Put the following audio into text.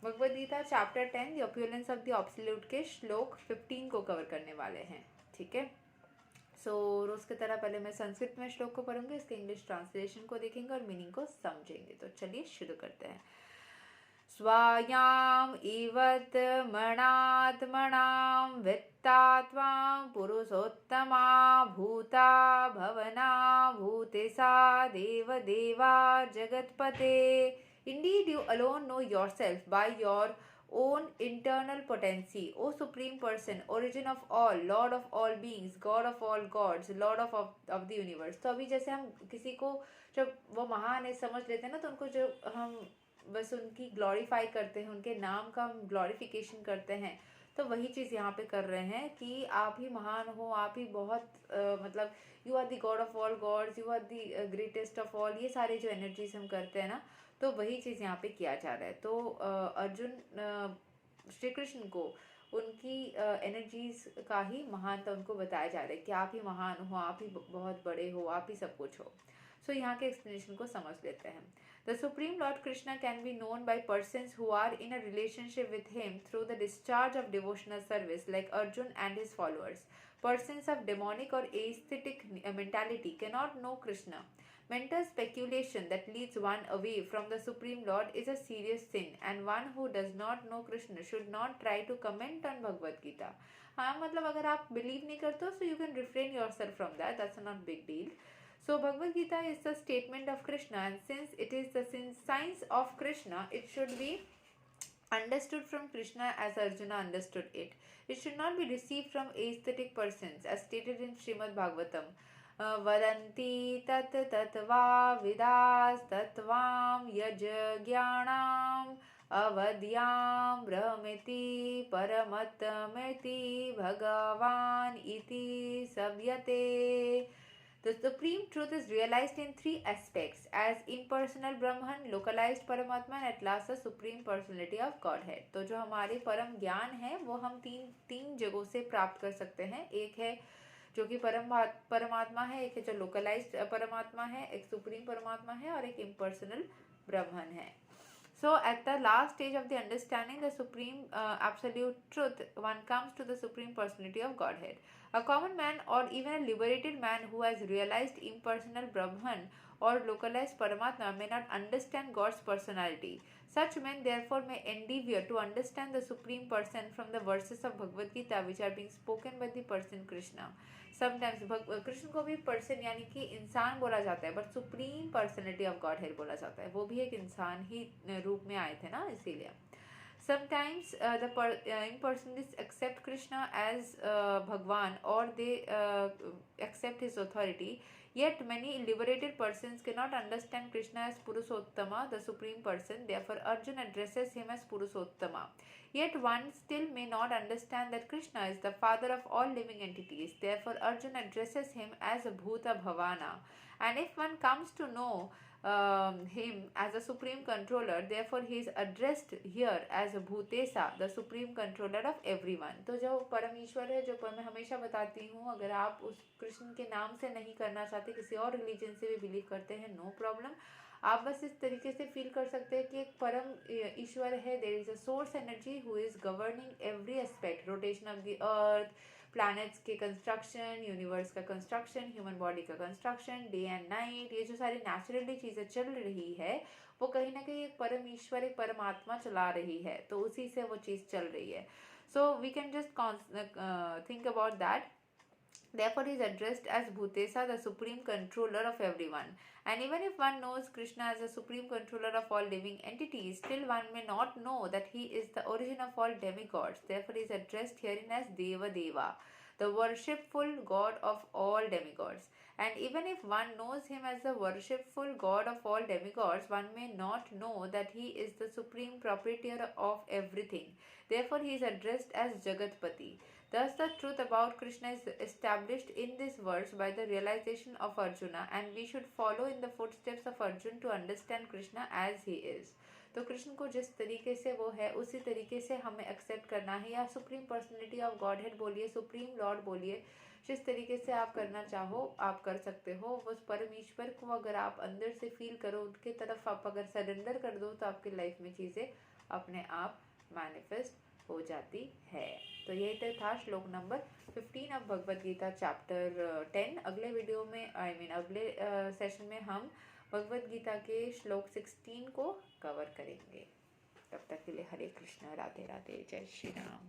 Bhagavad Gita chapter 10 the opulence of the absolute के श्लोक 15 को कवर करने वाले हैं। ठीक है, सो रोज की तरह पहले मैं संस्कृत में श्लोक को पढ़ूंगी, इसके इंग्लिश ट्रांसलेशन को देखेंगे और मीनिंग को समझेंगे। तो चलिए शुरू करते हैं। स्वायाम इवत मणात्मणां वित्ता त्वां पुरुषोत्तमा भूता भवना भूतेसा देव देवा जगतपते। Indeed, you alone know yourself by your own internal potency, O Supreme Person, origin of all, Lord of all beings, God of all gods, Lord of the universe। तो अभी जैसे हम किसी को जब वो महान है समझ लेते हैं ना, तो उनको जो हम बस उनकी ग्लोरीफाई करते हैं, उनके नाम का हम ग्लोरिफिकेशन करते हैं। तो वही चीज़ यहाँ पे कर रहे हैं कि आप ही महान हो, आप ही बहुत मतलब you are the god of all gods, you are the greatest of all. ये सारे जो एनर्जीज हम करते हैं ना, तो वही चीज़ यहाँ पे किया जा रहा है। तो अर्जुन श्री कृष्ण को उनकी एनर्जीज का ही महानता उनको बताया जा रहा है कि आप ही महान हो, आप ही बहुत बड़े हो, आप ही सब कुछ हो। सो यहाँ के एक्सप्लेनेशन को समझ लेते हैं। The Supreme Lord Krishna can be known by persons who are in a relationship with him through the discharge of devotional service, like Arjun and his followers. Persons of demonic or aesthetic mentality cannot know Krishna. Mental speculation that leads one away from the Supreme Lord is a serious sin, and one who does not know Krishna should not try to comment on Bhagavad Gita. हाँ, मतलब अगर आप believe नहीं करते हो, so you can refrain yourself from that. That's not big deal. So Bhagavad Gita is the statement of Krishna, and since it is the science of Krishna, it should be understood from Krishna as Arjuna understood it. It should not be received from aesthetic persons, as stated in Srimad Bhagavatam. Vadanti tat tatva vidas tatvam yajagyanam avadyam brahmeti paramatmeti bhagavan iti sabyate। The supreme truth is realized in three aspects: as impersonal Brahman, localized Paramatma, and at last the supreme personality of Godhead। तो जो हमारे परम ज्ञान है वो हम तीन जगहों से प्राप्त कर सकते हैं। एक है जो कि परमात्मा है, एक है जो लोकलाइज्ड परमात्मा है, एक सुप्रीम परमात्मा है और एक इम्पर्सनल ब्रह्मन है। So at the last stage of the understanding the supreme absolute truth, one comes to the supreme personality of Godhead. A common man or even a liberated man who has realized impersonal Brahman or localized Paramatma may not understand God's personality. Such men therefore may endeavor to understand the supreme person from the verses of Bhagavad Gita which are being spoken by the person Krishna. Sometimes Krishna को भी person यानी कि इंसान बोला जाता है, but supreme personality of God head बोला जाता है। वो भी एक इंसान ही रूप में आए थे ना, इसीलिए। Sometimes the impersonalists accept Krishna as Bhagwan, or they accept his authority. Yet many liberated persons cannot understand Krishna as Purushottama, the supreme person. Therefore, Arjuna addresses him as Purushottama. Yet one still may not understand that Krishna is the father of all living entities. Therefore, Arjuna addresses him as Bhuta Bhavana. And if one comes to know him as a supreme controller, therefore he is addressed here as Bhutesa, the supreme controller of everyone। तो जो परमेश्वर है, जो मैं हमेशा बताती हूँ, अगर आप उस कृष्ण के नाम से नहीं करना चाहते, किसी और रिलीजन से भी बिलीव करते हैं, नो प्रॉब्लम। आप बस इस तरीके से फील कर सकते हैं कि एक परम ईश्वर है, there is a source energy who is governing every aspect, rotation of the earth, planets के कंस्ट्रक्शन, यूनिवर्स का कंस्ट्रक्शन, ह्यूमन बॉडी का कंस्ट्रक्शन, डे एंड नाइट, ये जो सारी नेचुरली चीज़ें चल रही है वो कहीं ना कहीं एक परम ईश्वर, एक परमात्मा चला रही है, तो उसी से वो चीज़ चल रही है। So we can just think about that. Therefore, he is addressed as Bhutesa, the supreme controller of everyone. And even if one knows Krishna as the supreme controller of all living entities, still one may not know that he is the origin of all demigods. Therefore, he is addressed herein as Deva Deva, the worshipful god of all demigods. And even if one knows him as the worshipful god of all demigods, one may not know that he is the supreme proprietor of everything. Therefore, he is addressed as Jagatpati. Thus, the truth about Krishna is established in this verse by the realization of Arjuna, and we should follow in the footsteps of Arjuna to understand Krishna as he is. तो कृष्ण को जिस तरीके से वो है उसी तरीके से हमें एक्सेप्ट करना है, या supreme personality of God head बोलिए, सुप्रीम लॉर्ड बोलिए, जिस तरीके से आप करना चाहो आप कर सकते हो। उस परमेश्वर को अगर आप अंदर से फील करो, उनके तरफ आप अगर सरेंडर कर दो, तो आपकी लाइफ में चीज़ें अपने आप मैनिफेस्ट हो जाती है। तो ये तो था श्लोक number 15 of Bhagavad Gita chapter 10। अगले वीडियो में अगले सेशन में हम भगवद गीता के श्लोक 16 को कवर करेंगे। तब तक के लिए हरे कृष्ण, राधे राधे, जय श्री राम।